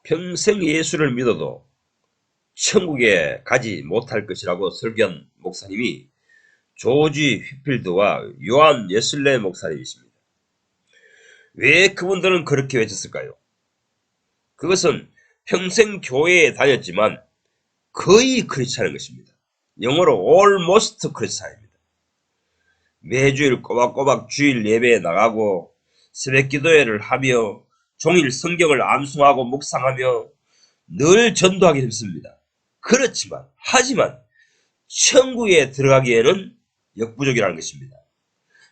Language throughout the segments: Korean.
평생 예수를 믿어도 천국에 가지 못할 것이라고 설교한 목사님이 조지 휘필드와 요한 웨슬레 목사님이십니다. 왜 그분들은 그렇게 외쳤을까요? 그것은 평생 교회에 다녔지만 거의 크리스찬인 것입니다. 영어로 almost 크리스찬입니다. 매주일 꼬박꼬박 주일 예배에 나가고 새벽 기도회를 하며 종일 성경을 암송하고 묵상하며 늘 전도하기 힘씁니다. 하지만 천국에 들어가기에는 역부족이라는 것입니다.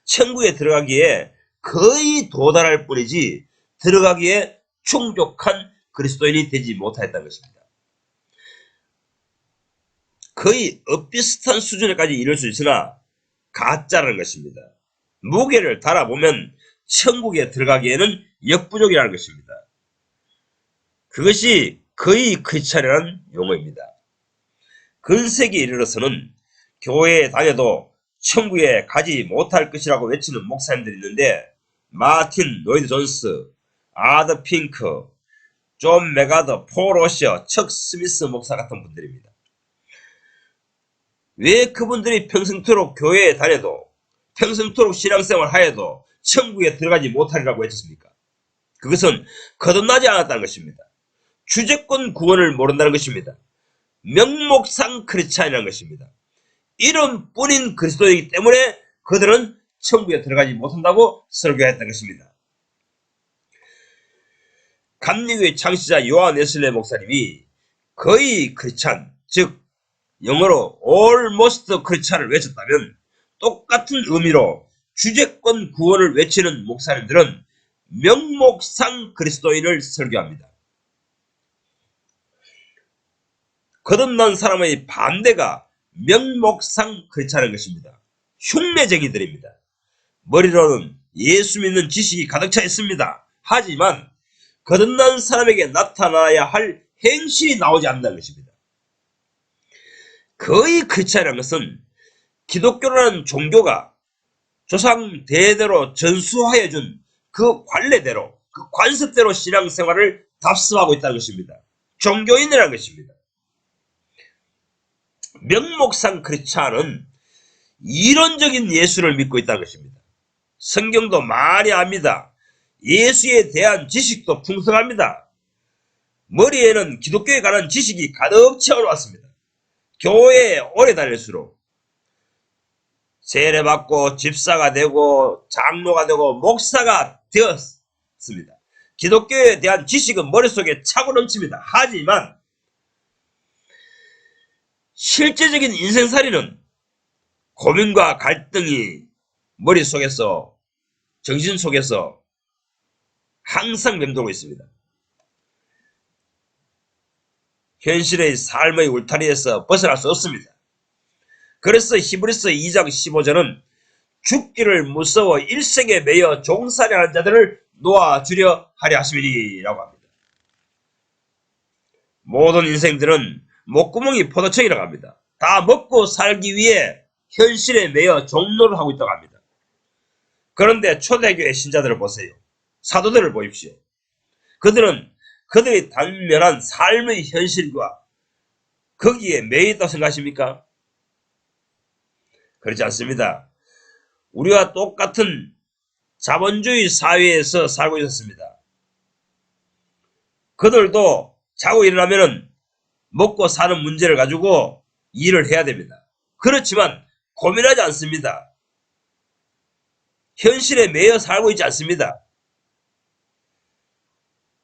천국에 들어가기에 거의 도달할 뿐이지 들어가기에 충족한 그리스도인이 되지 못하였다는 것입니다. 거의 엇비슷한 수준에까지 이를 수 있으나 가짜라는 것입니다. 무게를 달아보면 천국에 들어가기에는 역부족이라는 것입니다. 그것이 거의 크리스찬이라는 용어입니다. 근세기에 이르러서는 교회에 다녀도 천국에 가지 못할 것이라고 외치는 목사님들이 있는데 마틴 로이드 존스, 아더 핑크, 존 메가더, 폴 오셔, 척 스미스 목사 같은 분들입니다. 왜 그분들이 평생토록 교회에 다녀도 평생토록 신앙생활 하여도 천국에 들어가지 못하리라고 외쳤습니까? 그것은 거듭나지 않았다는 것입니다. 주제권 구원을 모른다는 것입니다. 명목상 크리스찬이라는 것입니다. 이름뿐인 그리스도이기 때문에 그들은 천국에 들어가지 못한다고 설교했던 것입니다. 감리교의 창시자 요한 웨슬레 목사님이 거의 크리스찬, 즉 영어로 almost 크리스찬을 외쳤다면 똑같은 의미로 주제권 구원을 외치는 목사님들은 명목상 그리스도인을 설교합니다. 거듭난 사람의 반대가 명목상 크리스찬인 것입니다. 흉내쟁이들입니다. 머리로는 예수 믿는 지식이 가득 차 있습니다. 하지만 거듭난 사람에게 나타나야 할 행실이 나오지 않는다는 것입니다. 거의 크리스찬이라는 것은 기독교라는 종교가 조상 대대로 전수하여 준 그 관례대로, 그 관습대로 신앙생활을 답습하고 있다는 것입니다. 종교인이라는 것입니다. 명목상 크리스찬은 이론적인 예수를 믿고 있다는 것입니다. 성경도 많이 압니다. 예수에 대한 지식도 풍성합니다. 머리에는 기독교에 관한 지식이 가득 채워놨습니다. 교회에 오래 다닐수록 세례받고 집사가 되고 장로가 되고 목사가 되었습니다. 기독교에 대한 지식은 머릿속에 차고 넘칩니다. 하지만 실제적인 인생살이는 고민과 갈등이 머릿속에서, 정신 속에서 항상 맴돌고 있습니다. 현실의 삶의 울타리에서 벗어날 수 없습니다. 그래서 히브리서 2장 15절은 죽기를 무서워 일생에 매여 종살이하는 자들을 놓아주려 하려 하심이니라고 합니다. 모든 인생들은 목구멍이 포도청이라고 합니다. 다 먹고 살기 위해 현실에 매여 종로를 하고 있다고 합니다. 그런데 초대교회 신자들을 보세요. 사도들을 보십시오. 그들은 그들이 단면한 삶의 현실과 거기에 매여 있다고 생각하십니까? 그렇지 않습니다. 우리와 똑같은 자본주의 사회에서 살고 있었습니다. 그들도 자고 일어나면 먹고 사는 문제를 가지고 일을 해야 됩니다. 그렇지만 고민하지 않습니다. 현실에 매여 살고 있지 않습니다.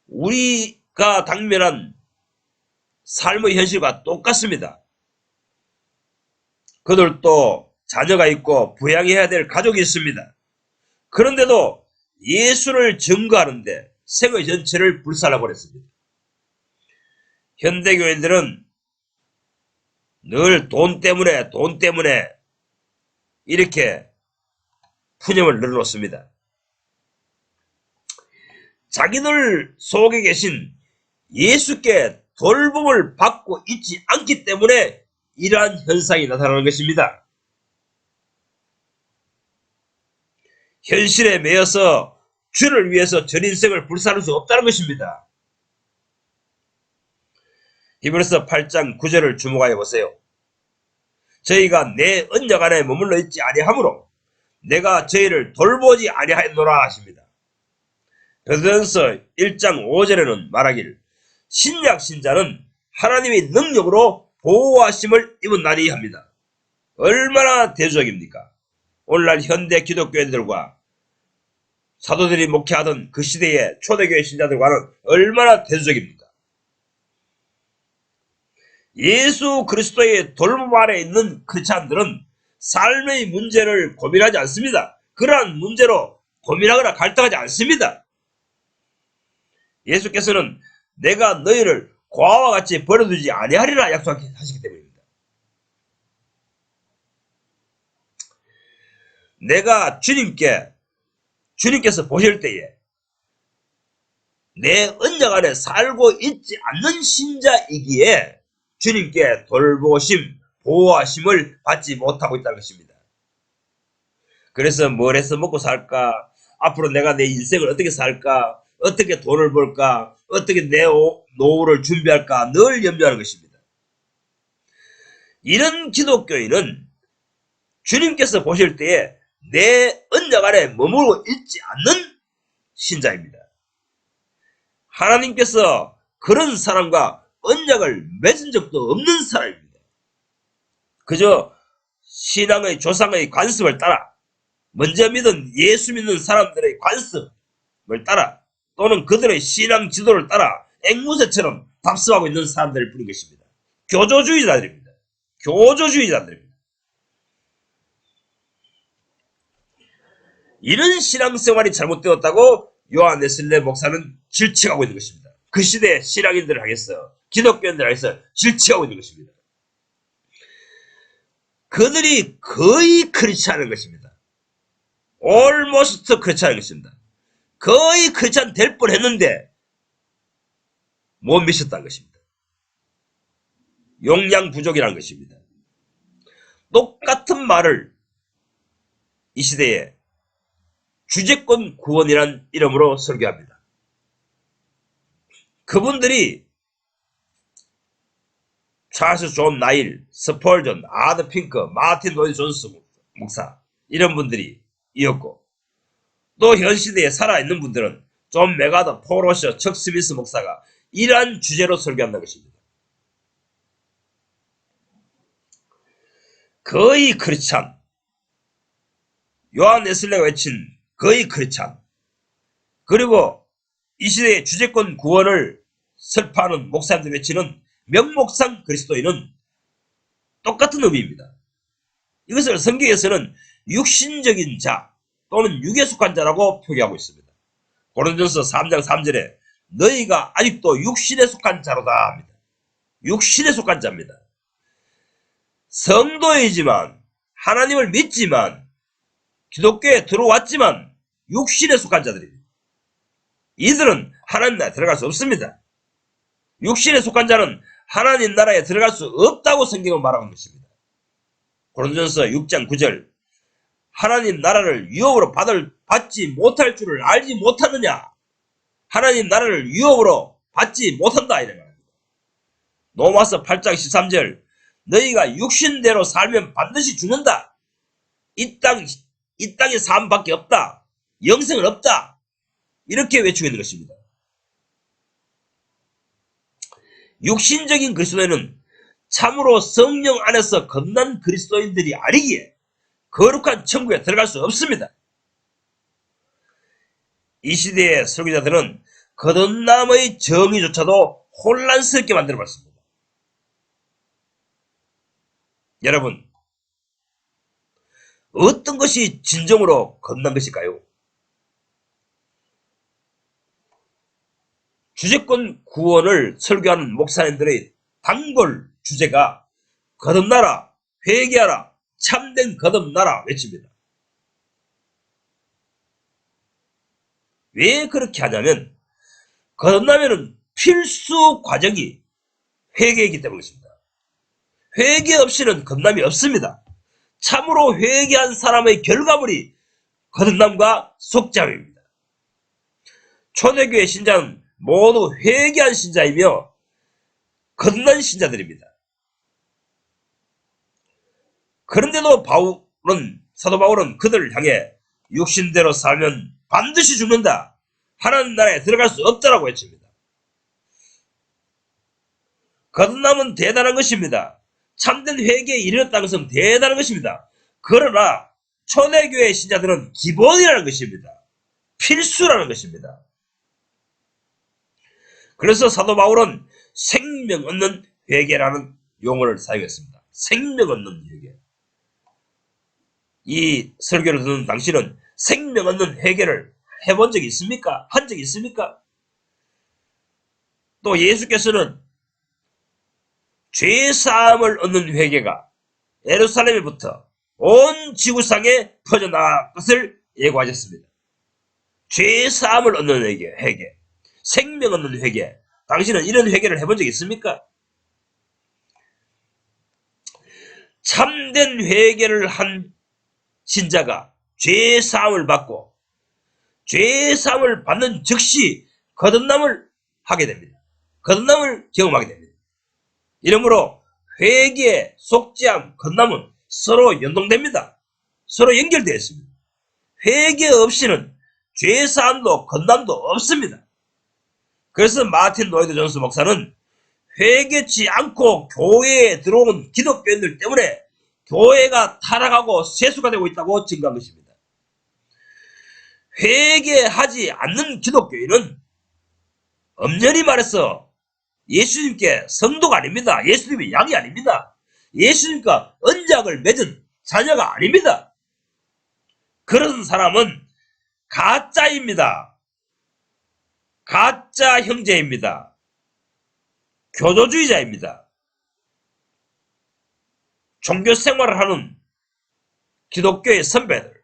우리가 당면한 삶의 현실과 똑같습니다. 그들도 자녀가 있고 부양해야 될 가족이 있습니다. 그런데도 예수를 증거하는데 생의 전체를 불살라버렸습니다. 현대교인들은 늘 돈 때문에 이렇게 푸념을 늘어놓습니다. 자기들 속에 계신 예수께 돌봄을 받고 있지 않기 때문에 이러한 현상이 나타나는 것입니다. 현실에 매여서 주를 위해서 전 인생을 불사를 수 없다는 것입니다. 히브리서 8장 9절을 주목하여 보세요. 저희가 내 언약 안에 머물러 있지 아니하므로 내가 저희를 돌보지 아니하였노라 하십니다. 베드로전서 1장 5절에는 말하길 신약 신자는 하나님의 능력으로 보호하심을 입었나니 합니다. 얼마나 대조적입니까? 오늘날 현대 기독교인들과 사도들이 목회하던 그 시대의 초대교회 신자들과는 얼마나 대조적입니까? 예수 그리스도의 돌봄 아래 있는 크리스찬들은 삶의 문제를 고민하지 않습니다. 그러한 문제로 고민하거나 갈등하지 않습니다. 예수께서는 내가 너희를 고아와 같이 버려두지 아니하리라 약속하시기 때문입니다. 내가 주님께서 보실 때에 내 언약 안에 살고 있지 않는 신자이기에 주님께 돌보심, 보호하심을 받지 못하고 있다는 것입니다. 그래서 뭘 해서 먹고 살까? 앞으로 내가 내 인생을 어떻게 살까? 어떻게 돈을 벌까? 어떻게 내 노후를 준비할까? 늘 염려하는 것입니다. 이런 기독교인은 주님께서 보실 때에 내 언약 안에 머물고 있지 않는 신자입니다. 하나님께서 그런 사람과 언약을 맺은 적도 없는 사람입니다. 그저 신앙의 조상의 관습을 따라 먼저 믿은 예수 믿는 사람들의 관습을 따라 또는 그들의 신앙 지도를 따라 앵무새처럼 답습하고 있는 사람들일 뿐인 것입니다. 교조주의자들입니다. 교조주의자들입니다. 이런 신앙생활이 잘못되었다고 요한 웨슬레 목사는 질책하고 있는 것입니다. 그 시대의 신앙인들을 향해서 기독교인들을 향해서 질책하고 있는 것입니다. 그들이 거의 크리스찬인 것입니다. almost 크리스찬인 것입니다. 거의 크리스찬 될 뻔했는데 못 미쳤다는 것입니다. 용량 부족이라는 것입니다. 똑같은 말을 이 시대에 주제권 구원이란 이름으로 설교합니다. 그분들이 찰스 존 나일, 스펄전, 아드 핑크, 마틴 로이드 존스 목사 이런 분들이 이었고 또 현 시대에 살아있는 분들은 존 메가더, 폴 오셔, 척 스미스 목사가 이러한 주제로 설교한다는 것입니다. 거의 크리스찬, 요한 웨슬레가 외친 거의 크리스찬, 그리고 이 시대의 주제권 구원을 설파하는 목사님들 외치는 명목상 그리스도인은 똑같은 의미입니다. 이것을 성경에서는 육신적인 자 또는 육에 속한 자라고 표기하고 있습니다. 고린도전서 3장 3절에 너희가 아직도 육신에 속한 자로다 합니다. 육신에 속한 자입니다. 성도이지만 하나님을 믿지만 기독교에 들어왔지만 육신에 속한 자들입니다. 이들은 하나님 나라에 들어갈 수 없습니다. 육신에 속한 자는 하나님 나라에 들어갈 수 없다고 성경은 말하고 있는 것입니다. 고린도전서 6장 9절 하나님 나라를 유업으로 받지 못할 줄을 알지 못하느냐? 하나님 나라를 유업으로 받지 못한다 이런 말입니다. 로마서 8장 13절 너희가 육신대로 살면 반드시 죽는다. 이 땅의 삶밖에 없다. 영생은 없다. 이렇게 외치고 있는 것입니다. 육신적인 그리스도인은 참으로 성령 안에서 겁난 그리스도인들이 아니기에 거룩한 천국에 들어갈 수 없습니다. 이 시대의 설교자들은 거듭남의 정의조차도 혼란스럽게 만들어봤습니다. 여러분, 어떤 것이 진정으로 거듭난 것일까요? 주제권 구원을 설교하는 목사님들의 단골 주제가 거듭나라, 회개하라, 참된 거듭나라 외칩니다. 왜 그렇게 하냐면 거듭나면은 필수 과정이 회개이기 때문입니다. 회개 없이는 거듭남이 없습니다. 참으로 회개한 사람의 결과물이 거듭남과 속죄함입니다. 초대교회 신자는 모두 회개한 신자이며 거듭난 신자들입니다. 그런데도 사도 바울은 그들을 향해 육신대로 살면 반드시 죽는다. 하나님 나라에 들어갈 수 없다라고 했습니다. 거듭남은 대단한 것입니다. 참된 회개에 이르렀다는 것은 대단한 것입니다. 그러나 초대교회 신자들은 기본이라는 것입니다. 필수라는 것입니다. 그래서 사도 바울은 생명 얻는 회개라는 용어를 사용했습니다. 생명 얻는 회개. 이 설교를 듣는 당신은 생명 얻는 회개를 해본 적이 있습니까? 한 적이 있습니까? 또 예수께서는 죄사함을 얻는 회개가 예루살렘에부터 온 지구상에 퍼져나갈 것을 예고하셨습니다. 죄사함을 얻는 회개, 생명 얻는 회개. 당신은 이런 회개를 해본 적이 있습니까? 참된 회개를 한 신자가 죄사함을 받고 죄사함을 받는 즉시 거듭남을 하게 됩니다. 거듭남을 경험하게 됩니다. 이러므로 회개, 속죄함, 거듭남은 서로 연동됩니다. 서로 연결되어 있습니다. 회개 없이는 죄사함도 거듭남도 없습니다. 그래서 마틴 로이드 존스 목사는 회개치 않고 교회에 들어온 기독교인들 때문에 교회가 타락하고 세수가 되고 있다고 증거한 것입니다. 회개하지 않는 기독교인은 엄연히 말해서 예수님께 성도가 아닙니다. 예수님의 양이 아닙니다. 예수님과 언약을 맺은 자녀가 아닙니다. 그런 사람은 가짜입니다. 가짜 형제입니다. 교조주의자입니다. 종교생활을 하는 기독교의 선배들,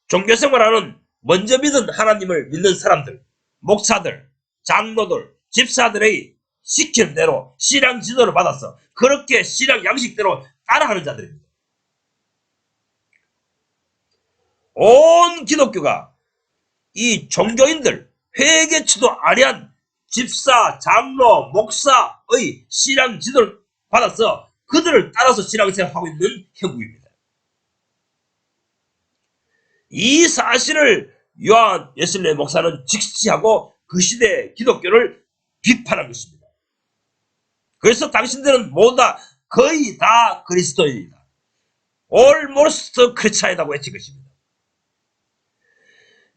종교생활하는 먼저 믿은 하나님을 믿는 사람들, 목사들, 장로들, 집사들의 시킨 대로 신앙 지도를 받아서 그렇게 신앙 양식대로 따라하는 자들입니다. 온 기독교가 이 종교인들, 회개치도 아니한 집사, 장로, 목사의 신앙 지도를 받아서 그들을 따라서 신앙생활하고 있는 형국입니다. 이 사실을 요한 웨슬리 목사는 직시하고 그 시대의 기독교를 비판한 것입니다. 그래서 당신들은 모두 다 거의 다 그리스도인이다. almost 크리스찬이라고 외친 것입니다.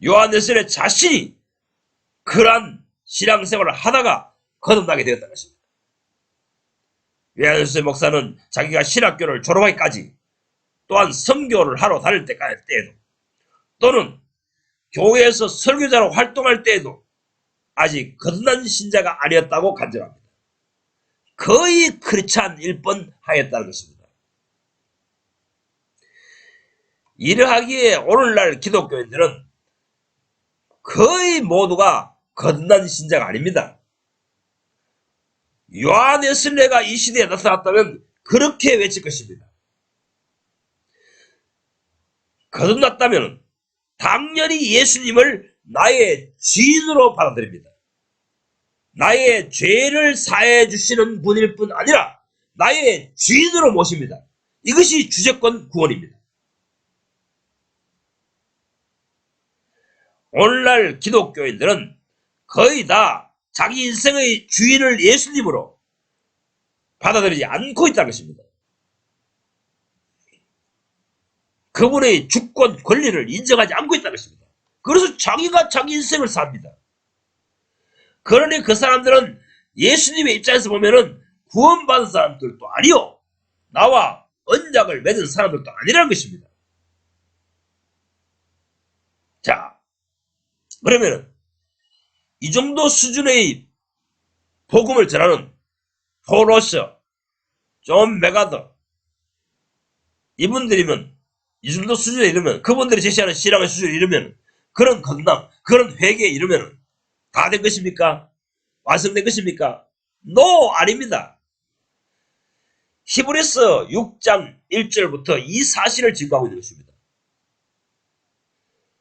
요한 웨슬리 자신이 그러한 신앙생활을 하다가 거듭나게 되었다는 것입니다. 요한 웨슬리 목사는 자기가 신학교를 졸업하기까지 또한 선교를 하러 다닐 때에도 또는 교회에서 설교자로 활동할 때에도 아직 거듭난 신자가 아니었다고 간증합니다. 거의 크리스찬일 뻔하였다는 것입니다. 이러하기에 오늘날 기독교인들은 거의 모두가 거듭난 신자가 아닙니다. 요한 웨슬리가 이 시대에 나타났다면 그렇게 외칠 것입니다. 거듭났다면 당연히 예수님을 나의 주인으로 받아들입니다. 나의 죄를 사해 주시는 분일 뿐 아니라 나의 주인으로 모십니다. 이것이 주제권 구원입니다. 오늘날 기독교인들은 거의 다 자기 인생의 주인을 예수님으로 받아들이지 않고 있다는 것입니다. 그분의 주권, 권리를 인정하지 않고 있다는 것입니다. 그래서 자기가 자기 인생을 삽니다. 그러니 그 사람들은 예수님의 입장에서 보면은 구원받은 사람들도 아니요, 나와 언약을 맺은 사람들도 아니라는 것입니다. 자, 그러면은 이 정도 수준의 복음을 전하는 폴 로셔, 존 메가더, 이분들이면 이 정도 수준에 이르면, 그분들이 제시하는 신앙의 수준에 이르면, 그런 건강, 그런 회개에 이르면 다 된 것입니까? 완성된 것입니까? No, 아닙니다. 히브리서 6장 1절부터 이 사실을 증거하고 있는 것입니다.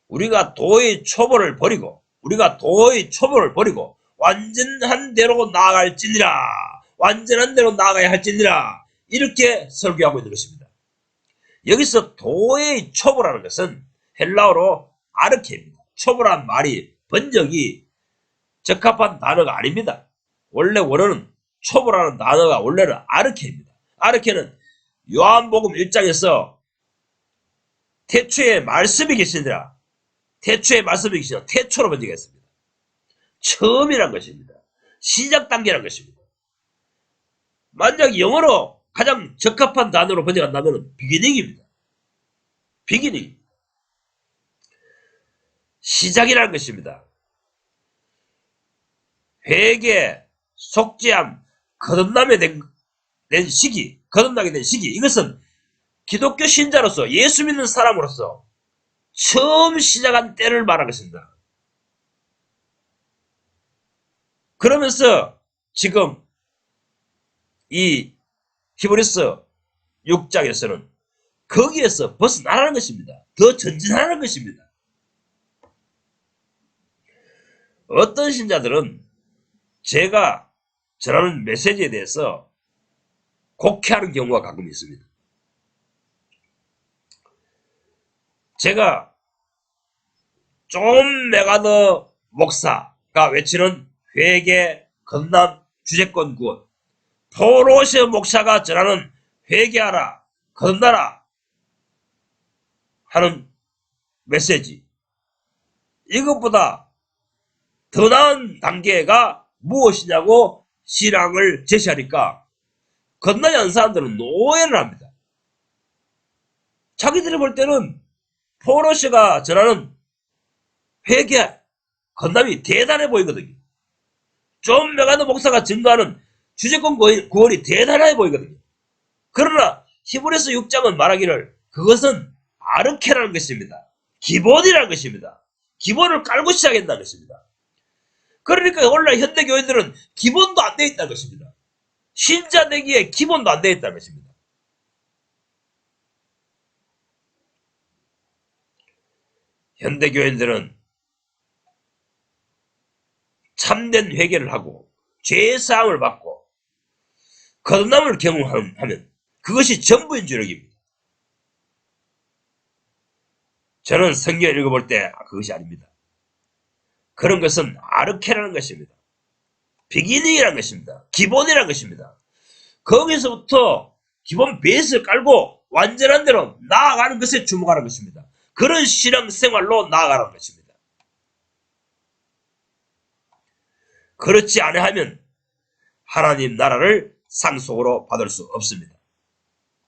우리가 도의 초보를 버리고 완전한 대로 나아갈지니라. 완전한 대로 나아가야 할지니라. 이렇게 설교하고 있는 것입니다. 여기서 도의 초보라는 것은 헬라어로 아르케입니다. 초보란 말이 번역이 적합한 단어가 아닙니다. 원래 원어는 초보라는 단어가 원래는 아르케입니다. 아르케는 요한복음 1장에서 태초에 말씀이 계시니라. 태초에 말씀이 계시니라. 태초로 번역했습니다. 처음이란 것입니다. 시작 단계란 것입니다. 만약 영어로 가장 적합한 단어로 번역한다면 비기닝입니다. 비기닝. 시작이라는 것입니다. 회개, 속죄함, 거듭나게 된 시기, 거듭나게 된 시기. 이것은 기독교 신자로서 예수 믿는 사람으로서 처음 시작한 때를 말하는 것입니다. 그러면서 지금 이 히브리서 6장에서는 거기에서 벗어나라는 것입니다. 더 전진하라는 것입니다. 어떤 신자들은 제가 전하는 메시지에 대해서 곡해하는 경우가 가끔 있습니다. 제가 존 메가더 목사가 외치는 회개, 건남, 주제권 구원, 포로시 목사가 전하는 회개하라, 건너라 하는 메시지, 이것보다 더 나은 단계가 무엇이냐고 신앙을 제시하니까 건너지 않은 사람들은 오해를 합니다. 자기들이 볼 때는 포로시가 전하는 회개, 건남이 대단해 보이거든요. 존 메가더 목사가 증거하는 주제권 구원이 대단해 보이거든요. 그러나 히브리서 6장은 말하기를 그것은 아르케라는 것입니다. 기본이라는 것입니다. 기본을 깔고 시작한다는 것입니다. 그러니까 오늘날 현대교인들은 기본도 안 되어 있다는 것입니다. 신자 되기에 기본도 안 되어 있다는 것입니다. 현대교인들은 참된 회개를 하고 죄사함을 받고 거듭남을 경험하면 그것이 전부인 줄 여깁니다. 저는 성경을 읽어볼 때 그것이 아닙니다. 그런 것은 아르케라는 것입니다. 비기닝이라는 것입니다. 기본이라는 것입니다. 거기서부터 기본 베이스를 깔고 완전한 대로 나아가는 것에 주목하는 것입니다. 그런 신앙생활로 나아가는 것입니다. 그렇지 않으면 하나님 나라를 상속으로 받을 수 없습니다.